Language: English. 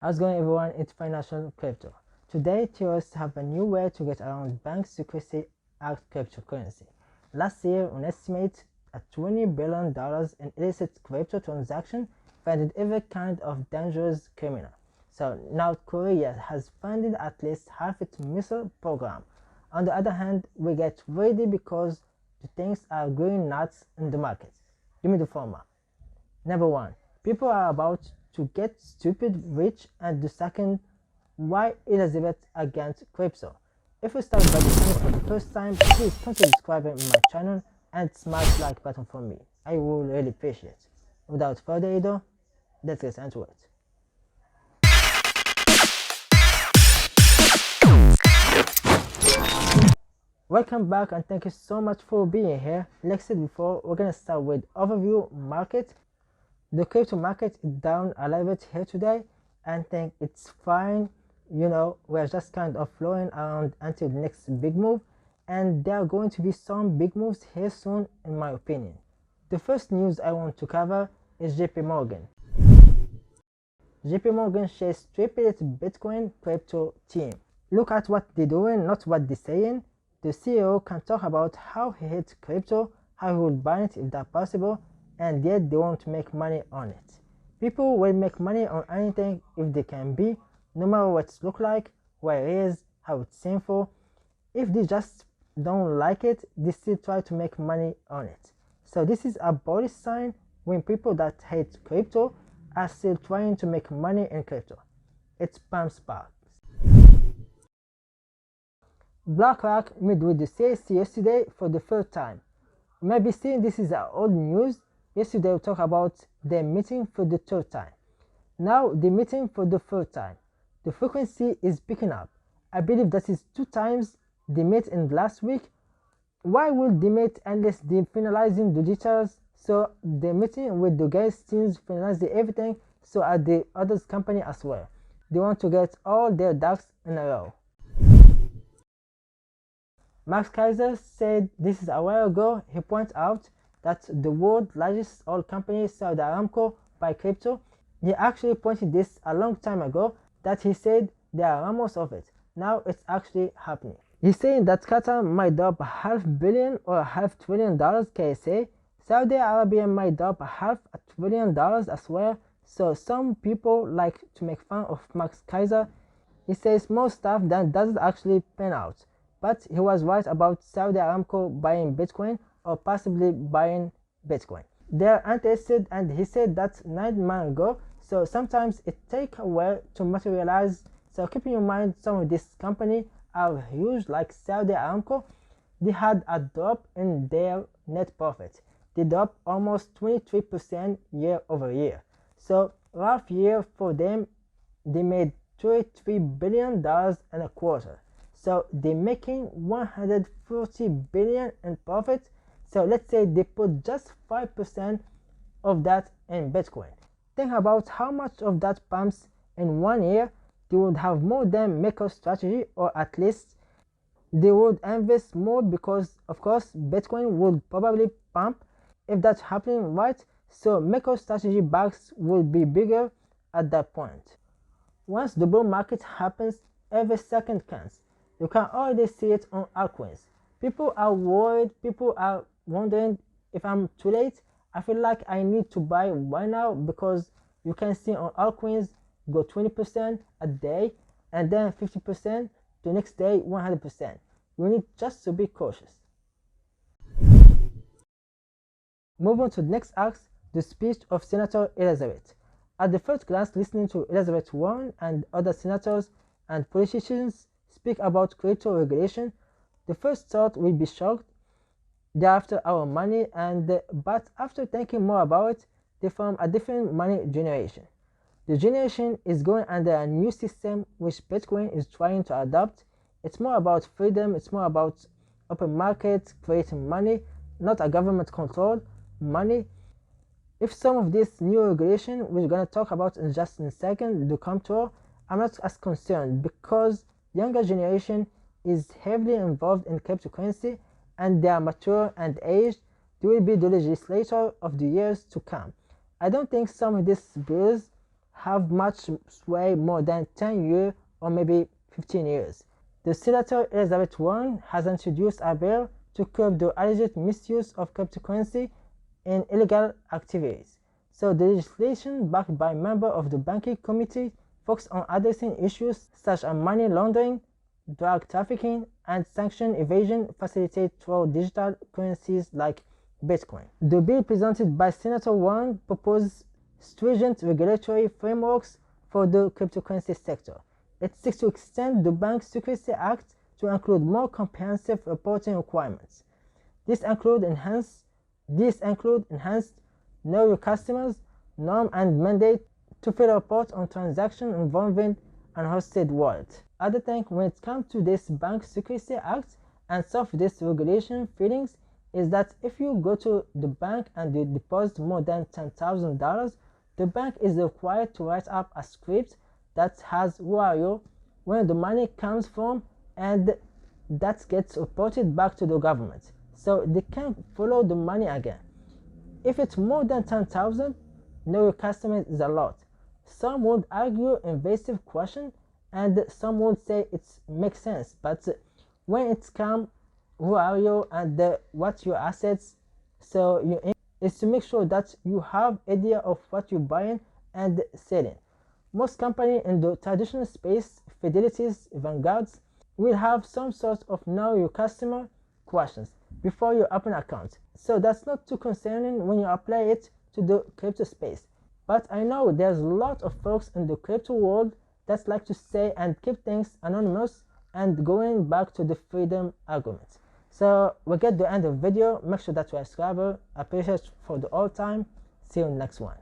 How's it going, everyone? It's Financial Crypto. Today, terrorists have a new way to get around Bank Secrecy Act cryptocurrency. Last year, an estimate at $20 billion in illicit crypto transactions funded every kind of dangerous criminal. So North Korea has funded at least half its missile program. On the other hand, we get ready because the things are going nuts in the market. Give me the former. Number one, people are about to get stupid rich, and the second, why Elizabeth against crypto. If you started by the channel for the first time, please consider subscribing to my channel and smash like button for me. I will really appreciate it. Without further ado, let's get into it. Welcome back and thank you so much for being here. Like I said before, we're gonna start with overview market. The crypto market is down a little bit here today, and think it's fine. We're just kind of flowing around until the next big move, and there are going to be some big moves here soon in my opinion. The first news I want to cover is JP Morgan. JP Morgan shares triple its Bitcoin crypto team. Look at what they're doing, not what they're saying. The CEO can talk about how he hates crypto, how he will ban it if that's possible, and yet they won't make money on it. People will make money on anything if they can be, no matter what it looks like, where it is, how it's sinful. If they just don't like it, they still try to make money on it. So this is a bullish sign when people that hate crypto are still trying to make money in crypto. It's Palm Sparks. BlackRock met with the CAC yesterday for the third time. You might be saying this is old news. Yesterday we talked about the meeting for the third time. Now the meeting for the third time. The frequency is picking up. I believe that is 2 times they met in last week. Why would they meet unless they finalizing the details? So the meeting with the guys teams finalize everything, so are the others company as well. They want to get all their ducks in a row. Max Kaiser said this is a while ago. He pointed out that the world's largest oil company, Saudi Aramco, buy crypto. He actually pointed this a long time ago, that he said there are rumors of it. Now it's actually happening. He's saying that Qatar might drop $500 million or $500 billion KSA. Saudi Arabia might drop $500 billion as well. So some people like to make fun of Max Kaiser. He says more stuff that doesn't actually pan out. But he was right about Saudi Aramco buying Bitcoin or possibly buying Bitcoin. They're interested, and he said that 9 months ago, so sometimes it takes a while to materialize. So keep in mind, some of these companies are huge, like Saudi Aramco. They had a drop in their net profit. They dropped almost 23% year over year. So rough year for them. They made $33 billion in a quarter. So they're making $140 billion in profit. So let's say they put just 5% of that in Bitcoin. Think about how much of that pumps in 1 year. They would have more than MicroStrategy, or at least they would invest more, because of course Bitcoin would probably pump if that's happening, right? So MicroStrategy bucks will be bigger at that point. Once the bull market happens, every second counts. You can already see it on altcoins. People are worried, people are wondering if I'm too late. I feel like I need to buy right now, because you can see on altcoins go 20% a day, and then 50%, the next day 100%. You need just to be cautious. Move on to the next act, the speech of Senator Elizabeth. At the first glance, listening to Elizabeth Warren and other senators and politicians speak about crypto regulation, the first thought will be shocked. They're after our money, but after thinking more about it, they form a different money generation. The generation is going under a new system which Bitcoin is trying to adopt. It's more about freedom, it's more about open market, creating money, not a government controlled money. If some of this new regulation we're going to talk about in just a second do come true, I'm not as concerned, because younger generation is heavily involved in cryptocurrency, and they are mature and aged. They will be the legislator of the years to come. I don't think some of these bills have much sway more than 10 years or maybe 15 years. The Senator Elizabeth Warren has introduced a bill to curb the alleged misuse of cryptocurrency in illegal activities. So the legislation, backed by members of the Banking Committee, focuses on addressing issues such as money laundering, drug trafficking, and sanction evasion facilitated through digital currencies like Bitcoin. The bill presented by Senator Warren proposes stringent regulatory frameworks for the cryptocurrency sector. It seeks to extend the Bank Secrecy Act to include more comprehensive reporting requirements. These include enhanced know your customers norm and mandate to fill a report on transactions involving unhosted wallet. Other thing when it comes to this Bank Secrecy Act and some of this regulation feelings is that if you go to the bank and you deposit more than $10,000, the bank is required to write up a script that has who are you, where the money comes from, and that gets reported back to the government, so they can follow the money again. If it's more than 10,000, know your customer is a lot. Some would argue invasive question, and some would say it makes sense. But when it's come, who are you and what your assets, so you is to make sure that you have idea of what you're buying and selling. Most companies in the traditional space, Fidelity's, Vanguard's, will have some sort of know your customer questions before you open an account. So that's not too concerning when you apply it to the crypto space. But I know there's a lot of folks in the crypto world that like to say and keep things anonymous and going back to the freedom argument. So we get the end of the video. Make sure that you are a subscriber. I appreciate for the all time. See you in the next one.